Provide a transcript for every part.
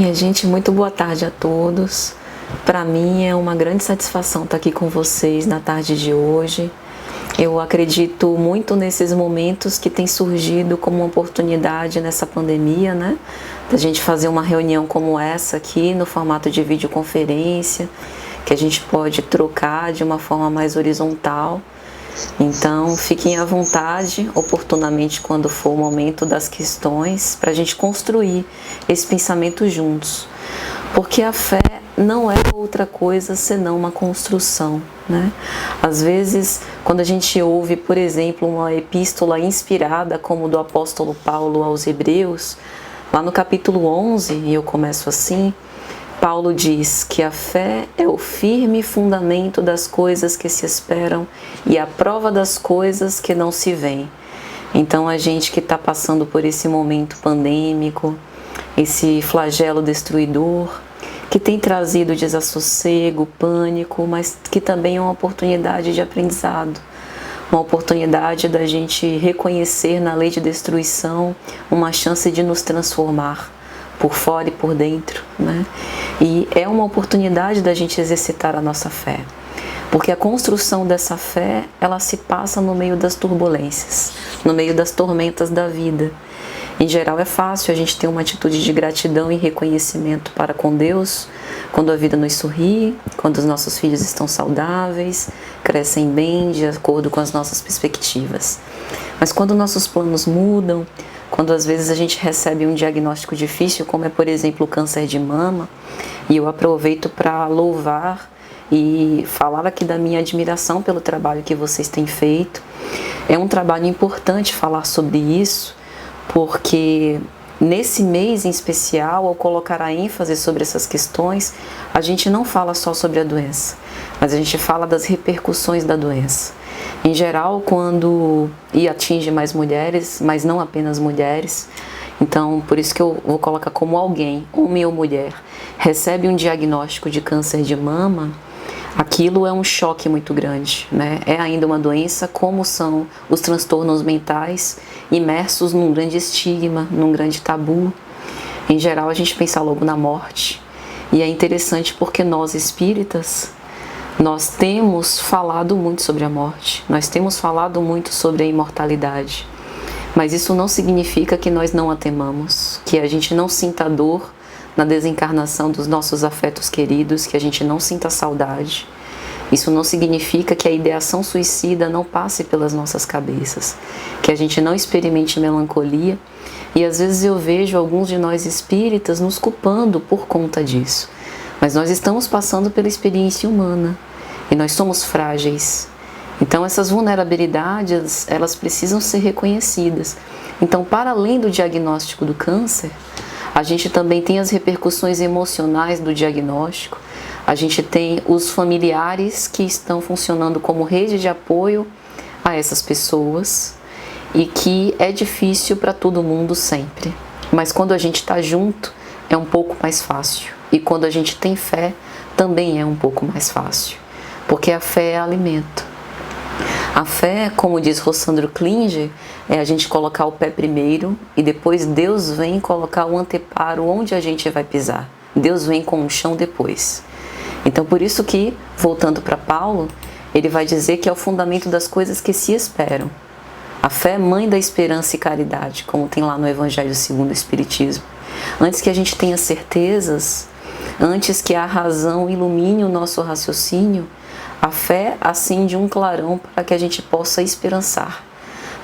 Minha gente, muito boa tarde a todos. Para mim é uma grande satisfação estar aqui com vocês na tarde de hoje. Eu acredito muito nesses momentos que têm surgido como uma oportunidade nessa pandemia, né? Da gente fazer uma reunião como essa aqui no formato de videoconferência, que a gente pode trocar de uma forma mais horizontal. Então, fiquem à vontade, oportunamente, quando for o momento das questões, para a gente construir esse pensamento juntos. Porque a fé não é outra coisa senão uma construção, né? Às vezes, quando a gente ouve, por exemplo, uma epístola inspirada como do apóstolo Paulo aos Hebreus, lá no capítulo 11, e eu começo assim, Paulo diz que a fé é o firme fundamento das coisas que se esperam e a prova das coisas que não se veem. Então a gente que está passando por esse momento pandêmico, esse flagelo destruidor, que tem trazido desassossego, pânico, mas que também é uma oportunidade de aprendizado, uma oportunidade da gente reconhecer na lei de destruição uma chance de nos transformar, por fora e por dentro, né? E é uma oportunidade da gente exercitar a nossa fé, porque a construção dessa fé, ela se passa no meio das turbulências, no meio das tormentas da vida. Em geral é fácil a gente ter uma atitude de gratidão e reconhecimento para com Deus, quando a vida nos sorri, quando os nossos filhos estão saudáveis, crescem bem, de acordo com as nossas perspectivas. Mas quando nossos planos mudam, quando às vezes a gente recebe um diagnóstico difícil, como é, por exemplo, o câncer de mama, e eu aproveito para louvar e falar aqui da minha admiração pelo trabalho que vocês têm feito. É um trabalho importante falar sobre isso, porque nesse mês em especial, ao colocar a ênfase sobre essas questões, a gente não fala só sobre a doença, mas a gente fala das repercussões da doença. Em geral, quando atinge mais mulheres, mas não apenas mulheres, então por isso que eu vou colocar como alguém, homem ou mulher, recebe um diagnóstico de câncer de mama, aquilo é um choque muito grande, né? É ainda uma doença, como são os transtornos mentais, imersos num grande estigma, num grande tabu. Em geral, a gente pensa logo na morte, e é interessante porque nós espíritas, nós temos falado muito sobre a morte, nós temos falado muito sobre a imortalidade, mas isso não significa que nós não a temamos, que a gente não sinta dor na desencarnação dos nossos afetos queridos, que a gente não sinta saudade. Isso não significa que a ideação suicida não passe pelas nossas cabeças, que a gente não experimente melancolia, e às vezes eu vejo alguns de nós espíritas nos culpando por conta disso. Mas nós estamos passando pela experiência humana e nós somos frágeis. Então essas vulnerabilidades, elas precisam ser reconhecidas. Então, para além do diagnóstico do câncer, a gente também tem as repercussões emocionais do diagnóstico, a gente tem os familiares que estão funcionando como rede de apoio a essas pessoas e que é difícil para todo mundo sempre. Mas quando a gente está junto, é um pouco mais fácil. E quando a gente tem fé, também é um pouco mais fácil, porque a fé é alimento. A fé, como diz Rossandro Klinger, é a gente colocar o pé primeiro e depois Deus vem colocar o anteparo onde a gente vai pisar. Deus vem com o chão depois. Então, por isso que, voltando para Paulo, ele vai dizer que é o fundamento das coisas que se esperam. A fé é mãe da esperança e caridade, como tem lá no Evangelho segundo o Espiritismo. Antes que a gente tenha certezas, antes que a razão ilumine o nosso raciocínio, a fé acende um clarão para que a gente possa esperançar,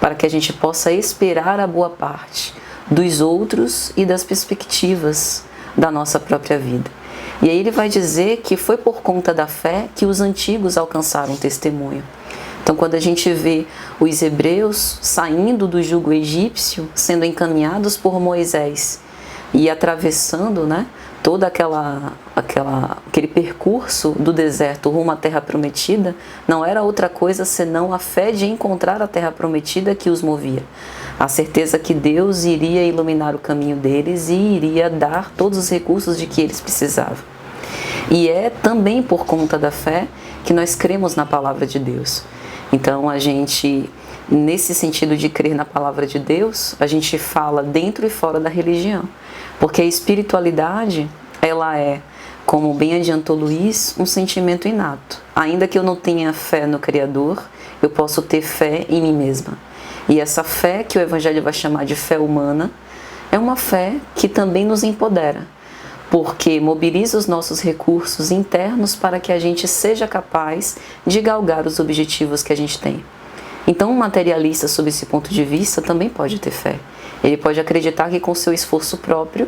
para que a gente possa esperar a boa parte dos outros e das perspectivas da nossa própria vida. E aí ele vai dizer que foi por conta da fé que os antigos alcançaram testemunho. Então, quando a gente vê os hebreus saindo do jugo egípcio, sendo encaminhados por Moisés e atravessando, né, todo aquele percurso do deserto rumo à terra prometida, não era outra coisa senão a fé de encontrar a terra prometida que os movia. A certeza que Deus iria iluminar o caminho deles e iria dar todos os recursos de que eles precisavam. E é também por conta da fé que nós cremos na palavra de Deus. Então a gente nesse sentido de crer na palavra de Deus, a gente fala dentro e fora da religião. Porque a espiritualidade, ela é, como bem adiantou Luiz, um sentimento inato. Ainda que eu não tenha fé no Criador, eu posso ter fé em mim mesma. E essa fé, que o Evangelho vai chamar de fé humana, é uma fé que também nos empodera, porque mobiliza os nossos recursos internos para que a gente seja capaz de galgar os objetivos que a gente tem. Então, um materialista, sob esse ponto de vista, também pode ter fé. Ele pode acreditar que com seu esforço próprio,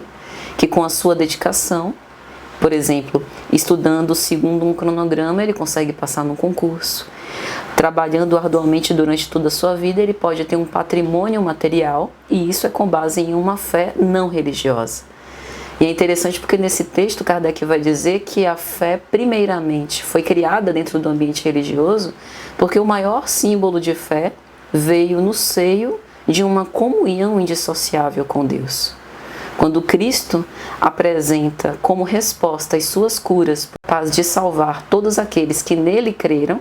que com a sua dedicação, por exemplo, estudando segundo um cronograma, ele consegue passar num concurso. Trabalhando arduamente durante toda a sua vida, ele pode ter um patrimônio material, e isso é com base em uma fé não religiosa. E é interessante porque nesse texto Kardec vai dizer que a fé, primeiramente, foi criada dentro do ambiente religioso, porque o maior símbolo de fé veio no seio de uma comunhão indissociável com Deus. Quando Cristo apresenta como resposta às suas curas, capaz de salvar todos aqueles que nele creram,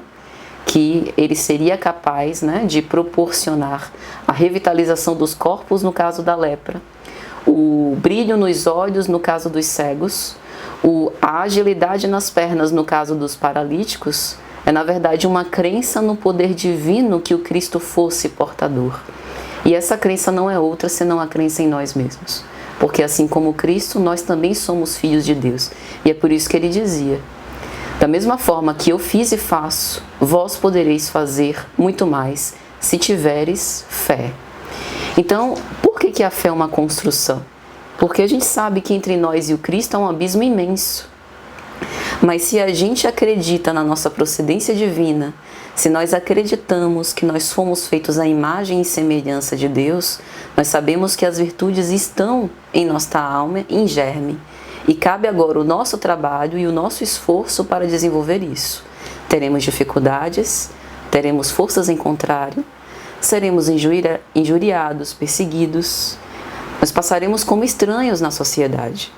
que ele seria capaz, de proporcionar a revitalização dos corpos no caso da lepra, o brilho nos olhos no caso dos cegos, a agilidade nas pernas no caso dos paralíticos, é na verdade uma crença no poder divino que o Cristo fosse portador. E essa crença não é outra senão a crença em nós mesmos. Porque assim como Cristo, nós também somos filhos de Deus. E é por isso que ele dizia: da mesma forma que eu fiz e faço, vós podereis fazer muito mais, se tiveres fé. Então, por que a fé é uma construção? Porque a gente sabe que entre nós e o Cristo há um abismo imenso. Mas se a gente acredita na nossa procedência divina, se nós acreditamos que nós fomos feitos à imagem e semelhança de Deus, nós sabemos que as virtudes estão em nossa alma, em germe. E cabe agora o nosso trabalho e o nosso esforço para desenvolver isso. Teremos dificuldades, teremos forças em contrário, seremos injuriados, perseguidos, nós passaremos como estranhos na sociedade.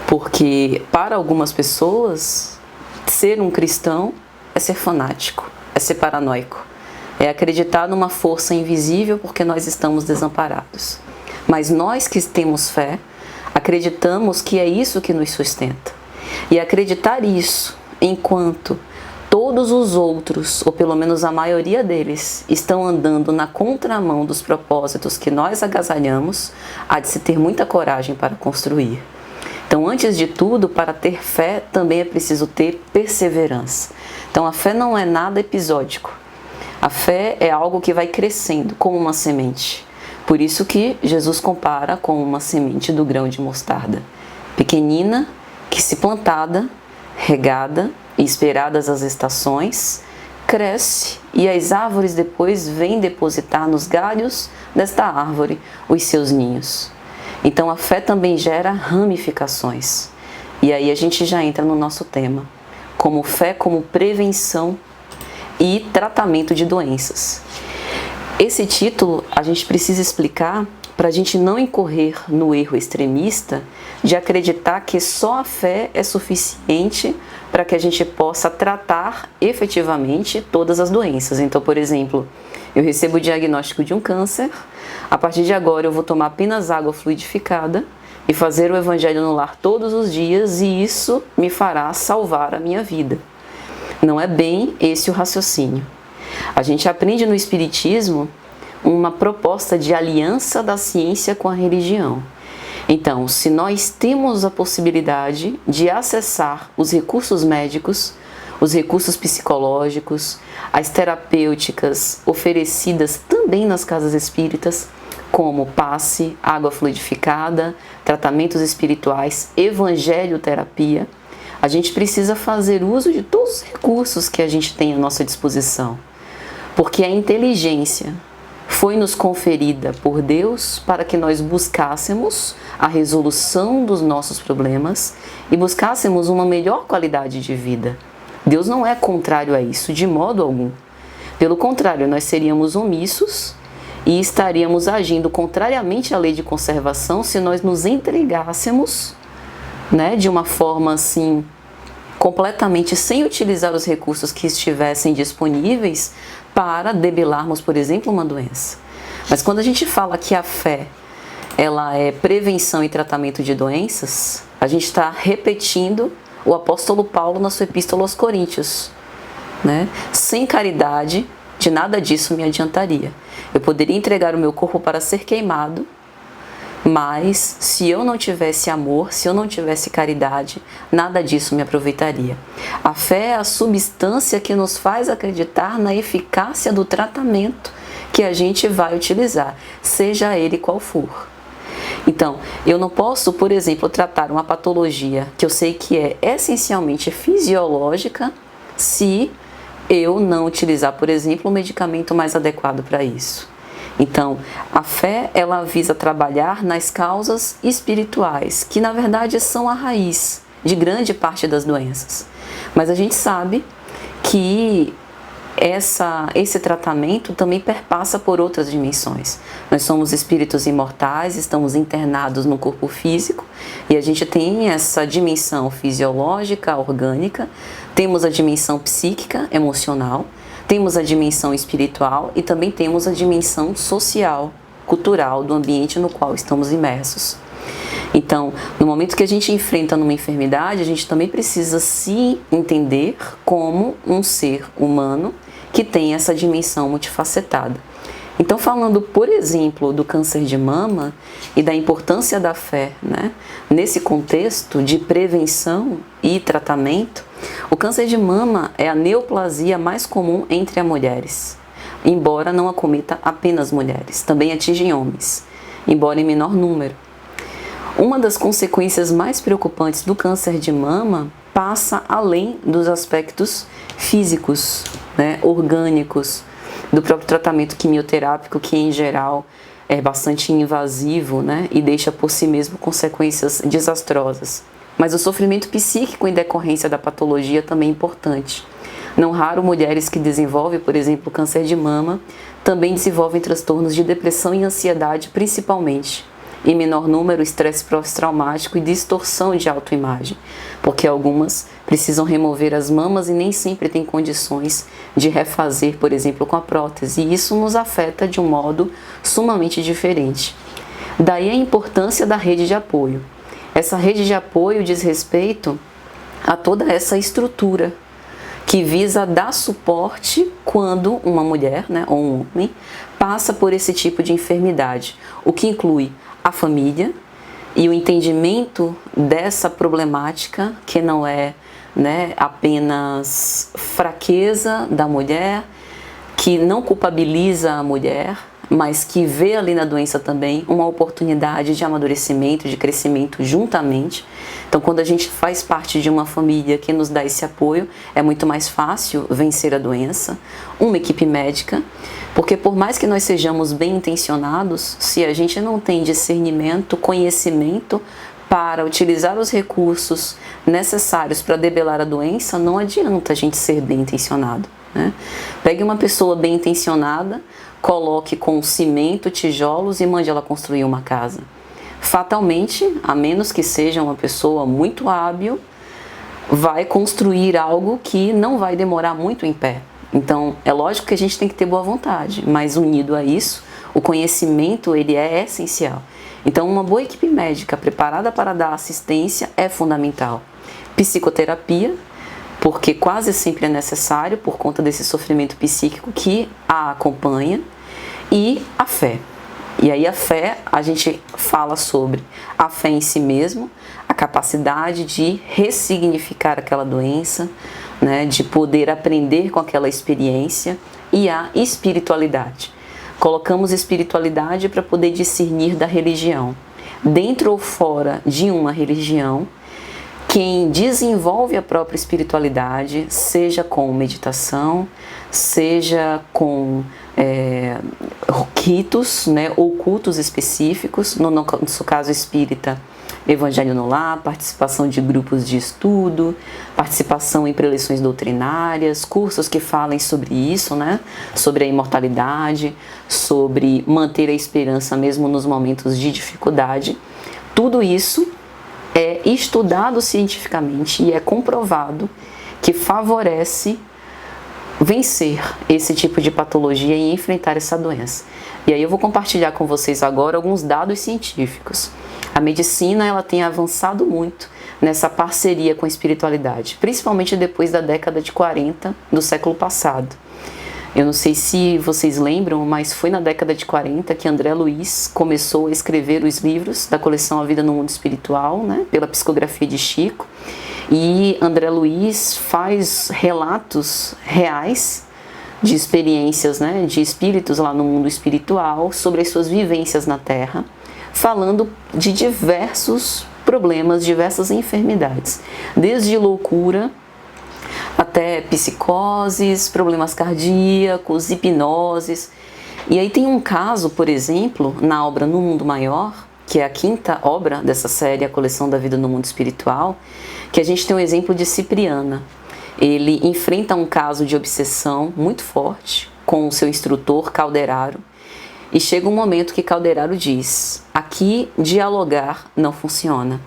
Porque para algumas pessoas, ser um cristão é ser fanático, é ser paranoico, é acreditar numa força invisível porque nós estamos desamparados. Mas nós que temos fé, acreditamos que é isso que nos sustenta. E acreditar isso enquanto todos os outros, ou pelo menos a maioria deles, estão andando na contramão dos propósitos que nós agasalhamos, há de se ter muita coragem para construir. Então, antes de tudo, para ter fé, também é preciso ter perseverança. Então, a fé não é nada episódico. A fé é algo que vai crescendo, como uma semente. Por isso que Jesus compara com uma semente do grão de mostarda. Pequenina, que se plantada, regada e esperadas as estações, cresce e as árvores depois vêm depositar nos galhos desta árvore os seus ninhos. Então a fé também gera ramificações. E aí a gente já entra no nosso tema, como fé como prevenção e tratamento de doenças. Esse título a gente precisa explicar para a gente não incorrer no erro extremista de acreditar que só a fé é suficiente para que a gente possa tratar efetivamente todas as doenças. Então, por exemplo, eu recebo o diagnóstico de um câncer, a partir de agora eu vou tomar apenas água fluidificada e fazer o Evangelho no lar todos os dias e isso me fará salvar a minha vida. Não é bem esse o raciocínio. A gente aprende no Espiritismo uma proposta de aliança da ciência com a religião. Então, se nós temos a possibilidade de acessar os recursos médicos, os recursos psicológicos, as terapêuticas oferecidas também nas casas espíritas, como passe, água fluidificada, tratamentos espirituais, evangelioterapia, a gente precisa fazer uso de todos os recursos que a gente tem à nossa disposição. Porque a inteligência foi nos conferida por Deus para que nós buscássemos a resolução dos nossos problemas e buscássemos uma melhor qualidade de vida. Deus não é contrário a isso, de modo algum. Pelo contrário, nós seríamos omissos e estaríamos agindo contrariamente à lei de conservação se nós nos entregássemos, de uma forma assim completamente sem utilizar os recursos que estivessem disponíveis para debelarmos, por exemplo, uma doença. Mas quando a gente fala que a fé, ela é prevenção e tratamento de doenças, a gente está repetindo o apóstolo Paulo na sua epístola aos Coríntios, né? Sem caridade, de nada disso me adiantaria. Eu poderia entregar o meu corpo para ser queimado, mas se eu não tivesse amor, se eu não tivesse caridade, nada disso me aproveitaria. A fé é a substância que nos faz acreditar na eficácia do tratamento que a gente vai utilizar, seja ele qual for. Então, eu não posso, por exemplo, tratar uma patologia que eu sei que é essencialmente fisiológica se eu não utilizar, por exemplo, um medicamento mais adequado para isso. Então, a fé, ela visa trabalhar nas causas espirituais, que na verdade são a raiz de grande parte das doenças. Mas a gente sabe que esse tratamento também perpassa por outras dimensões. Nós somos espíritos imortais, estamos internados no corpo físico e a gente tem essa dimensão fisiológica, orgânica, temos a dimensão psíquica, emocional, temos a dimensão espiritual e também temos a dimensão social, cultural do ambiente no qual estamos imersos. Então, no momento que a gente enfrenta numa enfermidade, a gente também precisa se entender como um ser humano que tem essa dimensão multifacetada. Então, falando, por exemplo, do câncer de mama e da importância da fé, né, nesse contexto de prevenção e tratamento, o câncer de mama é a neoplasia mais comum entre as mulheres, embora não acometa apenas mulheres, também atinge homens, embora em menor número. Uma das consequências mais preocupantes do câncer de mama passa além dos aspectos físicos, né, orgânicos, do próprio tratamento quimioterápico, que em geral é bastante invasivo, né, e deixa por si mesmo consequências desastrosas. Mas o sofrimento psíquico em decorrência da patologia também é importante. Não raro, mulheres que desenvolvem, por exemplo, câncer de mama, também desenvolvem transtornos de depressão e ansiedade, principalmente. Em menor número, estresse pós-traumático e distorção de autoimagem, porque algumas precisam remover as mamas e nem sempre têm condições de refazer, por exemplo, com a prótese, e isso nos afeta de um modo sumamente diferente. Daí a importância da rede de apoio. Essa rede de apoio diz respeito a toda essa estrutura que visa dar suporte quando uma mulher, né, ou um homem passa por esse tipo de enfermidade, o que inclui a família e o entendimento dessa problemática, que não é, né, apenas fraqueza da mulher, que não culpabiliza a mulher, mas que vê ali na doença também uma oportunidade de amadurecimento, de crescimento juntamente. Então, quando a gente faz parte de uma família que nos dá esse apoio, é muito mais fácil vencer a doença. Uma equipe médica, porque por mais que nós sejamos bem intencionados, se a gente não tem discernimento, conhecimento para utilizar os recursos necessários para debelar a doença, não adianta a gente ser bem intencionado, né? Pegue uma pessoa bem intencionada, coloque com cimento, tijolos e mande ela construir uma casa. Fatalmente, a menos que seja uma pessoa muito hábil, vai construir algo que não vai demorar muito em pé. Então, é lógico que a gente tem que ter boa vontade, mas unido a isso, o conhecimento ele é essencial. Então, uma boa equipe médica preparada para dar assistência é fundamental. Psicoterapia, porque quase sempre é necessário por conta desse sofrimento psíquico que a acompanha, e a fé. E aí a fé, a gente fala sobre a fé em si mesmo, a capacidade de ressignificar aquela doença, né, de poder aprender com aquela experiência, e a espiritualidade. Colocamos espiritualidade para poder discernir da religião. Dentro ou fora de uma religião, quem desenvolve a própria espiritualidade, seja com meditação, seja com ritos, né, ou cultos específicos, no nosso caso espírita, Evangelho no Lar, participação de grupos de estudo, participação em preleções doutrinárias, cursos que falem sobre isso, né, sobre a imortalidade, sobre manter a esperança mesmo nos momentos de dificuldade. Tudo isso é estudado cientificamente e é comprovado que favorece vencer esse tipo de patologia e enfrentar essa doença. E aí eu vou compartilhar com vocês agora alguns dados científicos. A medicina ela tem avançado muito nessa parceria com a espiritualidade, principalmente depois da década de 40 do século passado. Eu não sei se vocês lembram, mas foi na década de 40 que André Luiz começou a escrever os livros da coleção A Vida no Mundo Espiritual, né, pela psicografia de Chico. E André Luiz faz relatos reais de experiências, né, de espíritos lá no mundo espiritual, sobre as suas vivências na Terra, falando de diversos problemas, diversas enfermidades, desde loucura até psicoses, problemas cardíacos, hipnoses. E aí tem um caso, por exemplo, na obra No Mundo Maior, que é a quinta obra dessa série, A Coleção da Vida no Mundo Espiritual, que a gente tem um exemplo de Cipriana. Ele enfrenta um caso de obsessão muito forte com o seu instrutor, Calderaro, e chega um momento que Calderaro diz: aqui dialogar não funciona.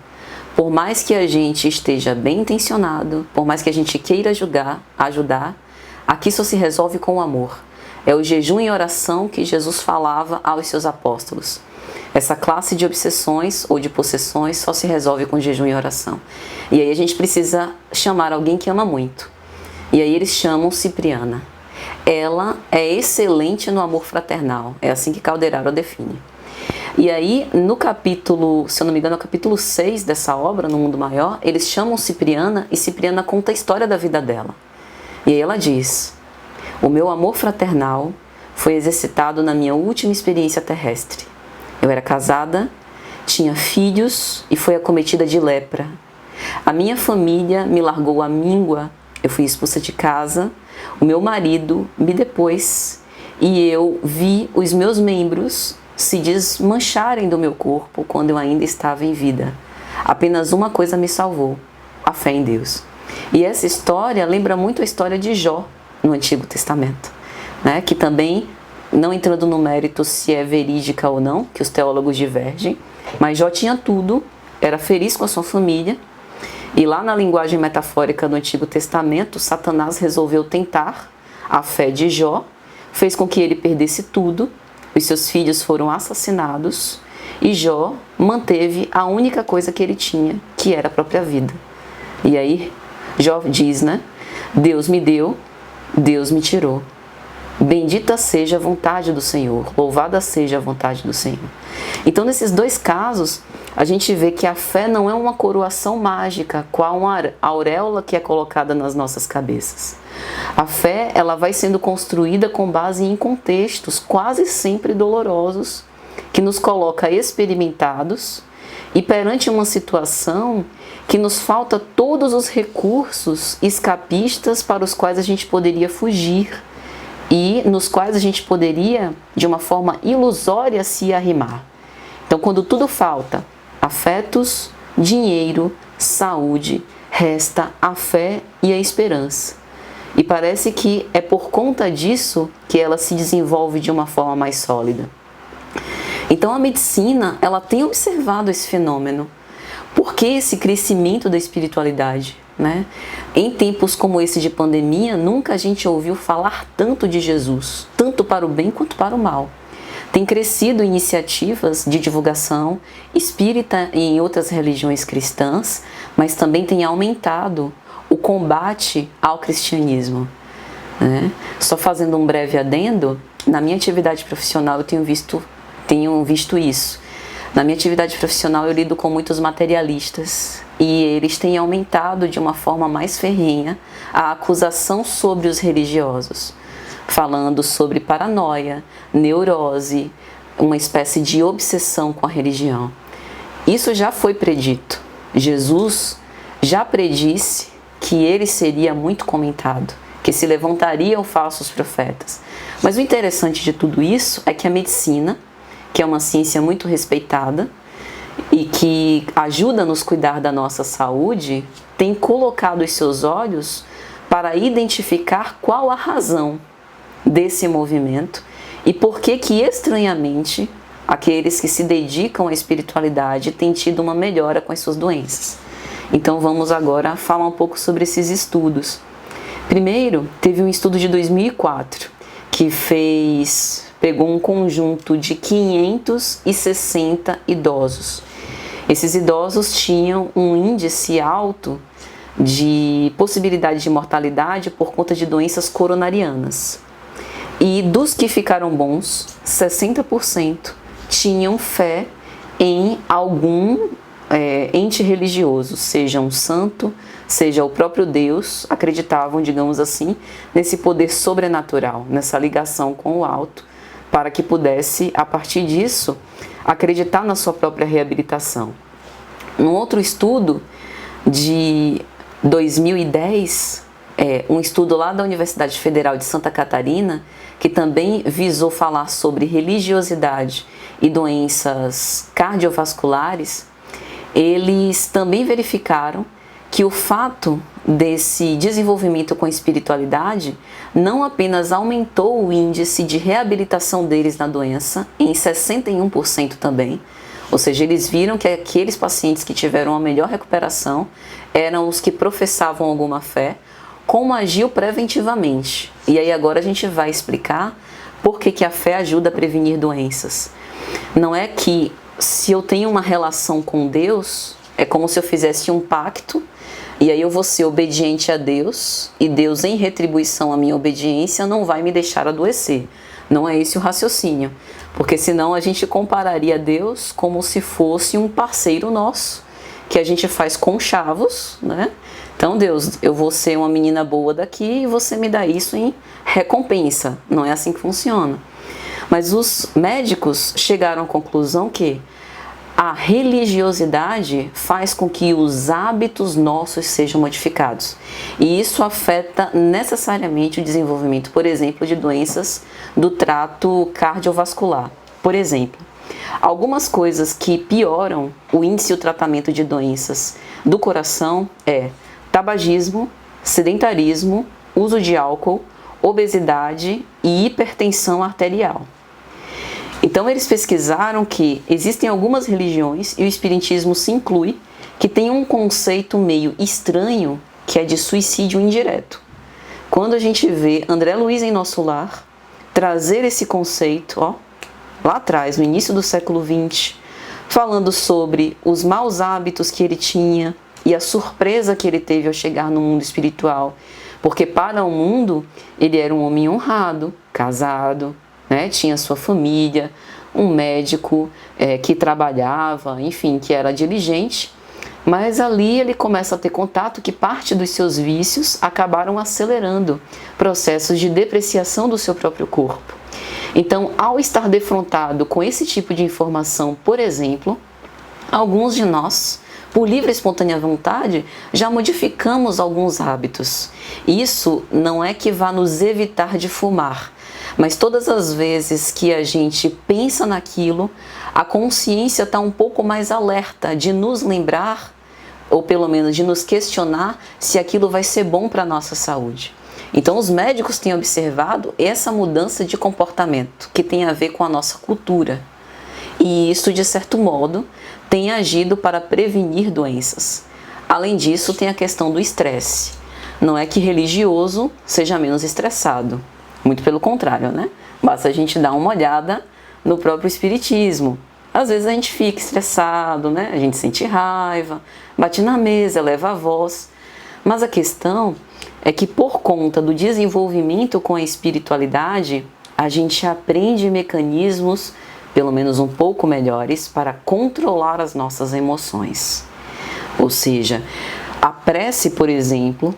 Por mais que a gente esteja bem intencionado, por mais que a gente queira ajudar, aqui só se resolve com o amor. É o jejum e oração que Jesus falava aos seus apóstolos. Essa classe de obsessões ou de possessões só se resolve com jejum e oração. E aí a gente precisa chamar alguém que ama muito. E aí eles chamam Cipriana. Ela é excelente no amor fraternal. É assim que Calderaro a define. E aí, no capítulo, se eu não me engano, é o capítulo 6 dessa obra, No Mundo Maior, eles chamam Cipriana e Cipriana conta a história da vida dela. E aí ela diz: o meu amor fraternal foi exercitado na minha última experiência terrestre. Eu era casada, tinha filhos e fui acometida de lepra. A minha família me largou à míngua, eu fui expulsa de casa, o meu marido me depôs e eu vi os meus membros se desmancharem do meu corpo quando eu ainda estava em vida. Apenas uma coisa me salvou: a fé em Deus. E essa história lembra muito a história de Jó no Antigo Testamento, né? Que também, não entrando no mérito se é verídica ou não, que os teólogos divergem, mas Jó tinha tudo, era feliz com a sua família, e lá na linguagem metafórica do Antigo Testamento, Satanás resolveu tentar a fé de Jó, fez com que ele perdesse tudo, os seus filhos foram assassinados, e Jó manteve a única coisa que ele tinha, que era a própria vida. E aí Jó diz, né? Deus me deu, Deus me tirou. Bendita seja a vontade do Senhor, louvada seja a vontade do Senhor. Então, nesses dois casos, a gente vê que a fé não é uma coroação mágica, qual uma auréola que é colocada nas nossas cabeças. A fé, ela vai sendo construída com base em contextos quase sempre dolorosos, que nos coloca experimentados e perante uma situação que nos falta todos os recursos escapistas para os quais a gente poderia fugir e nos quais a gente poderia, de uma forma ilusória, se arrimar. Então, quando tudo falta, afetos, dinheiro, saúde, resta a fé e a esperança. E parece que é por conta disso que ela se desenvolve de uma forma mais sólida. Então a medicina, ela tem observado esse fenômeno. Por que esse crescimento da espiritualidade, né? Em tempos como esse de pandemia, nunca a gente ouviu falar tanto de Jesus, tanto para o bem quanto para o mal. Tem crescido iniciativas de divulgação espírita e em outras religiões cristãs, mas também tem aumentado o combate ao cristianismo, né? Só fazendo um breve adendo, na minha atividade profissional eu tenho visto isso. Na minha atividade profissional eu lido com muitos materialistas e eles têm aumentado de uma forma mais ferrenha a acusação sobre os religiosos, falando sobre paranoia, neurose, uma espécie de obsessão com a religião. Isso já foi predito. Jesus já predisse que ele seria muito comentado, que se levantariam falsos profetas. Mas o interessante de tudo isso é que a medicina, que é uma ciência muito respeitada e que ajuda a nos cuidar da nossa saúde, tem colocado os seus olhos para identificar qual a razão desse movimento e por que estranhamente, aqueles que se dedicam à espiritualidade têm tido uma melhora com as suas doenças. Então vamos agora falar um pouco sobre esses estudos. Primeiro, teve um estudo de 2004 que pegou um conjunto de 560 idosos. Esses idosos tinham um índice alto de possibilidade de mortalidade por conta de doenças coronarianas. E dos que ficaram bons, 60% tinham fé em algum ente religioso, seja um santo, seja o próprio Deus, acreditavam, digamos assim, nesse poder sobrenatural, nessa ligação com o alto, para que pudesse, a partir disso, acreditar na sua própria reabilitação. Num outro estudo de 2010, um estudo lá da Universidade Federal de Santa Catarina, que também visou falar sobre religiosidade e doenças cardiovasculares, eles também verificaram que o fato desse desenvolvimento com a espiritualidade não apenas aumentou o índice de reabilitação deles na doença, em 61% também, ou seja, eles viram que aqueles pacientes que tiveram a melhor recuperação eram os que professavam alguma fé, como agiu preventivamente. E aí agora a gente vai explicar por que a fé ajuda a prevenir doenças. Não é que se eu tenho uma relação com Deus, é como se eu fizesse um pacto, e aí eu vou ser obediente a Deus, e Deus, em retribuição à minha obediência, não vai me deixar adoecer. Não é esse o raciocínio, porque senão a gente compararia Deus como se fosse um parceiro nosso, que a gente faz conchavos, né? Então, Deus, eu vou ser uma menina boa daqui e você me dá isso em recompensa. Não é assim que funciona. Mas os médicos chegaram à conclusão que a religiosidade faz com que os hábitos nossos sejam modificados. E isso afeta necessariamente o desenvolvimento, por exemplo, de doenças do trato cardiovascular. Por exemplo, algumas coisas que pioram o índice e o tratamento de doenças do coração tabagismo, sedentarismo, uso de álcool, obesidade e hipertensão arterial. Então eles pesquisaram que existem algumas religiões, e o espiritismo se inclui, que tem um conceito meio estranho, que é de suicídio indireto. Quando a gente vê André Luiz em Nosso Lar trazer esse conceito, lá atrás, no início do século XX, falando sobre os maus hábitos que ele tinha e a surpresa que ele teve ao chegar no mundo espiritual, porque para o mundo ele era um homem honrado, casado, né? Tinha sua família, um médico que trabalhava, enfim, que era diligente, mas ali ele começa a ter contato que parte dos seus vícios acabaram acelerando processos de depreciação do seu próprio corpo. Então, ao estar defrontado com esse tipo de informação, por exemplo, alguns de nós, por livre e espontânea vontade, já modificamos alguns hábitos. Isso não é que vá nos evitar de fumar, mas todas as vezes que a gente pensa naquilo, a consciência está um pouco mais alerta de nos lembrar, ou pelo menos de nos questionar se aquilo vai ser bom para a nossa saúde. Então os médicos têm observado essa mudança de comportamento que tem a ver com a nossa cultura. E isso, de certo modo, tem agido para prevenir doenças. Além disso, tem a questão do estresse. Não é que religioso seja menos estressado. Muito pelo contrário, né? Basta a gente dar uma olhada no próprio espiritismo. Às vezes a gente fica estressado, né? A gente sente raiva, bate na mesa, eleva a voz. Mas a questão é que por conta do desenvolvimento com a espiritualidade, a gente aprende mecanismos, pelo menos um pouco melhores, para controlar as nossas emoções. Ou seja, a prece, por exemplo,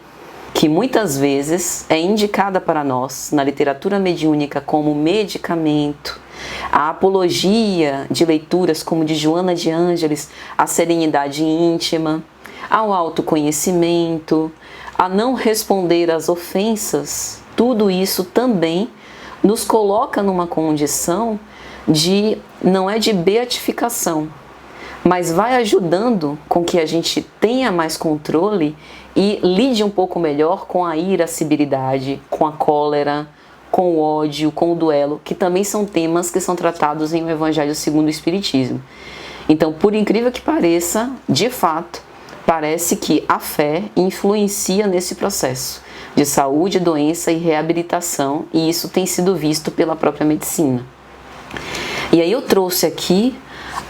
que muitas vezes é indicada para nós na literatura mediúnica como medicamento, a apologia de leituras como de Joana de Ângeles, a serenidade íntima, ao autoconhecimento, a não responder às ofensas, tudo isso também nos coloca numa condição não é de beatificação, mas vai ajudando com que a gente tenha mais controle e lide um pouco melhor com a irascibilidade, com a cólera, com o ódio, com o duelo, que também são temas que são tratados em O Evangelho segundo o Espiritismo. Então, por incrível que pareça, de fato, parece que a fé influencia nesse processo de saúde, doença e reabilitação, e isso tem sido visto pela própria medicina. E aí eu trouxe aqui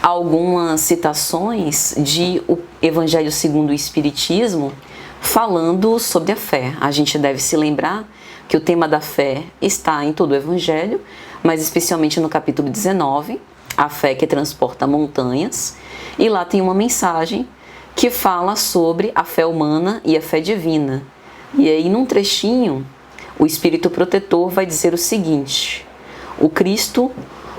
algumas citações de O Evangelho segundo o Espiritismo falando sobre a fé. A gente deve se lembrar que o tema da fé está em todo o Evangelho, mas especialmente no capítulo 19, a fé que transporta montanhas, e lá tem uma mensagem que fala sobre a fé humana e a fé divina. E aí, num trechinho, o Espírito Protetor vai dizer o seguinte: o Cristo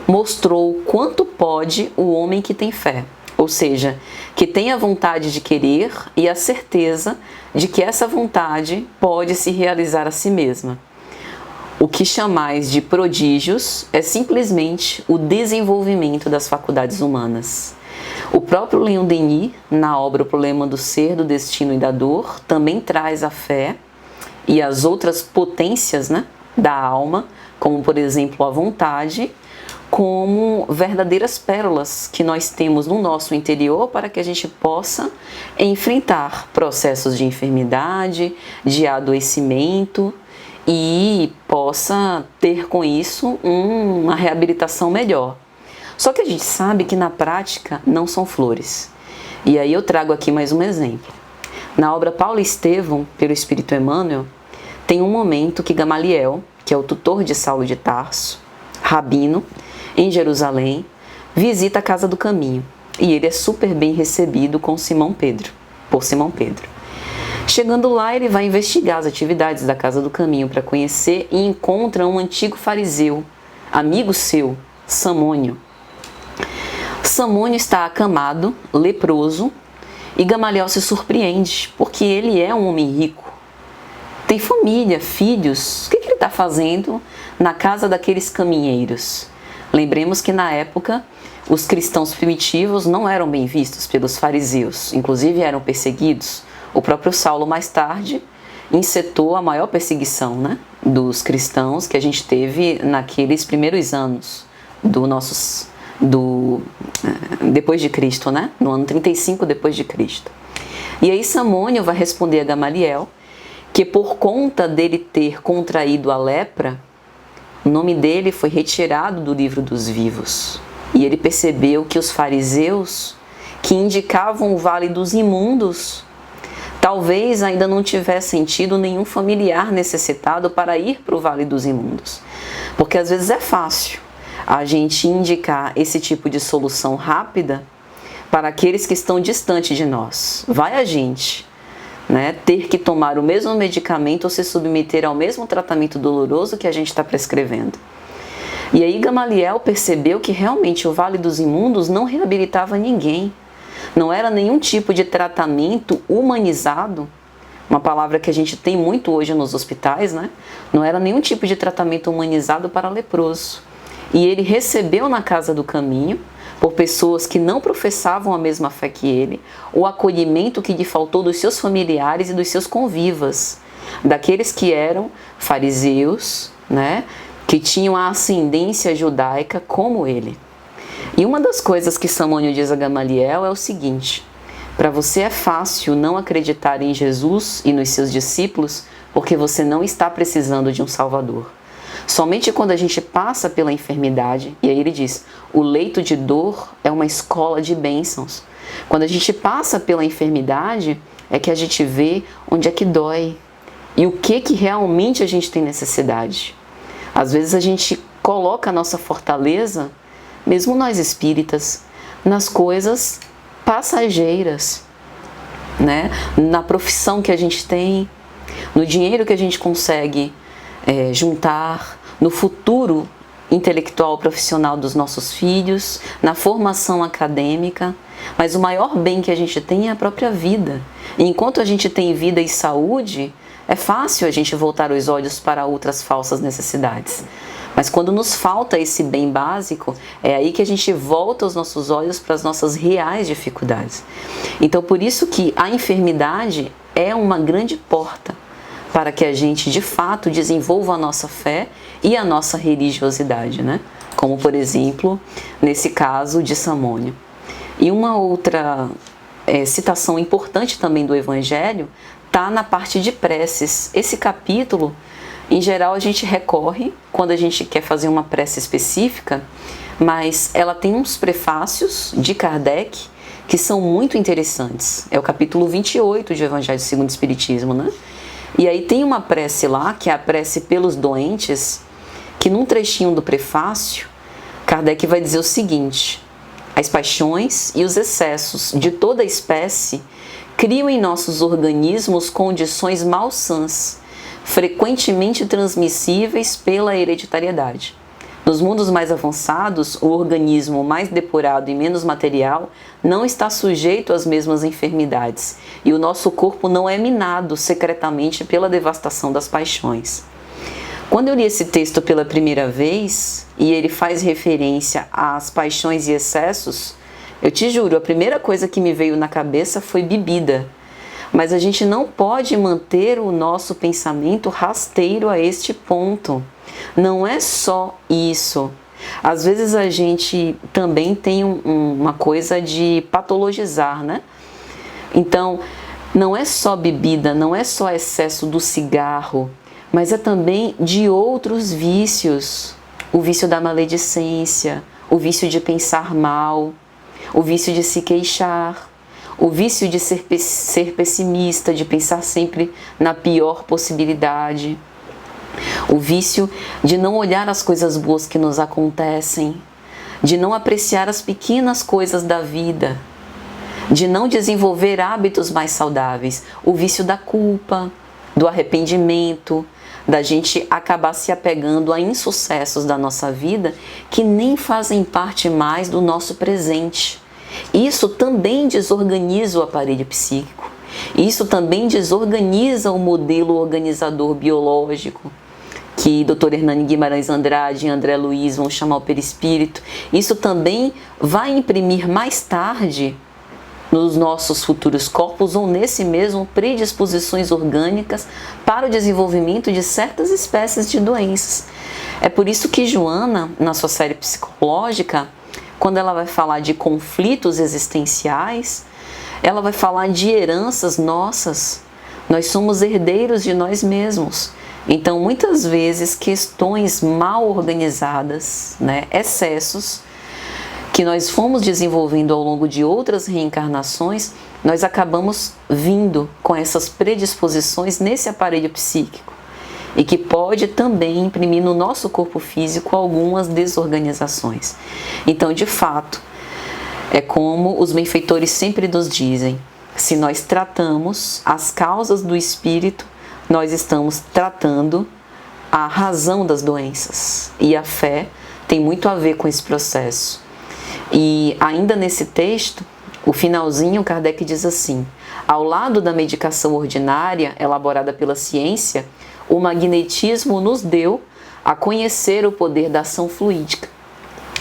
mostrou quanto pode o homem que tem fé, ou seja, que tem a vontade de querer e a certeza de que essa vontade pode se realizar a si mesma. O que chamais de prodígios é simplesmente o desenvolvimento das faculdades humanas. O próprio Leon Denis, na obra O Problema do Ser, do Destino e da Dor, também traz a fé e as outras potências, né, da alma, como por exemplo a vontade, como verdadeiras pérolas que nós temos no nosso interior para que a gente possa enfrentar processos de enfermidade, de adoecimento e possa ter com isso uma reabilitação melhor. Só que a gente sabe que na prática não são flores. E aí eu trago aqui mais um exemplo. Na obra Paulo e Estevão, pelo Espírito Emmanuel, tem um momento que Gamaliel, que é o tutor de Saulo de Tarso, rabino, em Jerusalém, visita a Casa do Caminho. E ele é super bem recebido por Simão Pedro. Chegando lá, ele vai investigar as atividades da Casa do Caminho para conhecer e encontra um antigo fariseu, amigo seu, Samônio. Samônio está acamado, leproso, e Gamaliel se surpreende, porque ele é um homem rico. Tem família, filhos. O que ele está fazendo na casa daqueles caminheiros? Lembremos que na época os cristãos primitivos não eram bem vistos pelos fariseus, inclusive eram perseguidos. O próprio Saulo mais tarde encetou a maior perseguição, né, dos cristãos que a gente teve naqueles primeiros anos depois de Cristo, né, no ano 35 depois de Cristo. E aí Samônio vai responder a Gamaliel que por conta dele ter contraído a lepra, o nome dele foi retirado do livro dos vivos. E ele percebeu que os fariseus, que indicavam o vale dos imundos, talvez ainda não tivessem tido nenhum familiar necessitado para ir para o vale dos imundos. Porque às vezes é fácil a gente indicar esse tipo de solução rápida para aqueles que estão distantes de nós. Vai a gente, né, ter que tomar o mesmo medicamento ou se submeter ao mesmo tratamento doloroso que a gente está prescrevendo. E aí Gamaliel percebeu que realmente o Vale dos Imundos não reabilitava ninguém. Não era nenhum tipo de tratamento humanizado, uma palavra que a gente tem muito hoje nos hospitais, né? Não era nenhum tipo de tratamento humanizado para leproso. E ele recebeu na Casa do Caminho, por pessoas que não professavam a mesma fé que ele, o acolhimento que lhe faltou dos seus familiares e dos seus convivas, daqueles que eram fariseus, né, que tinham a ascendência judaica como ele. E uma das coisas que Samônio diz a Gamaliel é o seguinte: para você é fácil não acreditar em Jesus e nos seus discípulos porque você não está precisando de um Salvador. Somente quando a gente passa pela enfermidade, e aí ele diz, o leito de dor é uma escola de bênçãos. Quando a gente passa pela enfermidade, é que a gente vê onde é que dói e o que realmente a gente tem necessidade. Às vezes a gente coloca a nossa fortaleza, mesmo nós espíritas, nas coisas passageiras, né? Na profissão que a gente tem, no dinheiro que a gente consegue juntar, no futuro intelectual profissional dos nossos filhos, na formação acadêmica, mas o maior bem que a gente tem é a própria vida. E enquanto a gente tem vida e saúde, é fácil a gente voltar os olhos para outras falsas necessidades. Mas quando nos falta esse bem básico, é aí que a gente volta os nossos olhos para as nossas reais dificuldades. Então por isso que a enfermidade é uma grande porta para que a gente de fato desenvolva a nossa fé e a nossa religiosidade, né? Como por exemplo, nesse caso de Samônio. E uma outra citação importante também do Evangelho está na parte de preces. Esse capítulo, em geral, a gente recorre quando a gente quer fazer uma prece específica, mas ela tem uns prefácios de Kardec que são muito interessantes. É o capítulo 28 de Evangelho segundo o Espiritismo, né? E aí tem uma prece lá, que é a prece pelos doentes, que num trechinho do prefácio, Kardec vai dizer o seguinte: as paixões e os excessos de toda espécie criam em nossos organismos condições malsãs, frequentemente transmissíveis pela hereditariedade. Nos mundos mais avançados, o organismo mais depurado e menos material não está sujeito às mesmas enfermidades, e o nosso corpo não é minado secretamente pela devastação das paixões. Quando eu li esse texto pela primeira vez, e ele faz referência às paixões e excessos, eu te juro, a primeira coisa que me veio na cabeça foi bebida. Mas a gente não pode manter o nosso pensamento rasteiro a este ponto. Não é só isso. Às vezes a gente também tem uma coisa de patologizar, né? Então, não é só bebida, não é só excesso do cigarro, mas é também de outros vícios. O vício da maledicência, o vício de pensar mal, o vício de se queixar, o vício de ser pessimista, de pensar sempre na pior possibilidade, o vício de não olhar as coisas boas que nos acontecem, de não apreciar as pequenas coisas da vida, de não desenvolver hábitos mais saudáveis, o vício da culpa, do arrependimento, da gente acabar se apegando a insucessos da nossa vida que nem fazem parte mais do nosso presente. Isso também desorganiza o aparelho psíquico. Isso também desorganiza o modelo organizador biológico, que Dr. Hernani Guimarães Andrade e André Luiz vão chamar o perispírito. Isso também vai imprimir mais tarde nos nossos futuros corpos ou nesse mesmo predisposições orgânicas para o desenvolvimento de certas espécies de doenças. É por isso que Joana, na sua série psicológica, quando ela vai falar de conflitos existenciais, ela vai falar de heranças nossas. Nós somos herdeiros de nós mesmos. Então, muitas vezes, questões mal organizadas, né, excessos, que nós fomos desenvolvendo ao longo de outras reencarnações, nós acabamos vindo com essas predisposições nesse aparelho psíquico e que pode também imprimir no nosso corpo físico algumas desorganizações. Então, de fato, é como os benfeitores sempre nos dizem: se nós tratamos as causas do espírito, nós estamos tratando a razão das doenças. E a fé tem muito a ver com esse processo. E ainda nesse texto, o finalzinho, Kardec diz assim: ao lado da medicação ordinária elaborada pela ciência, o magnetismo nos deu a conhecer o poder da ação fluídica.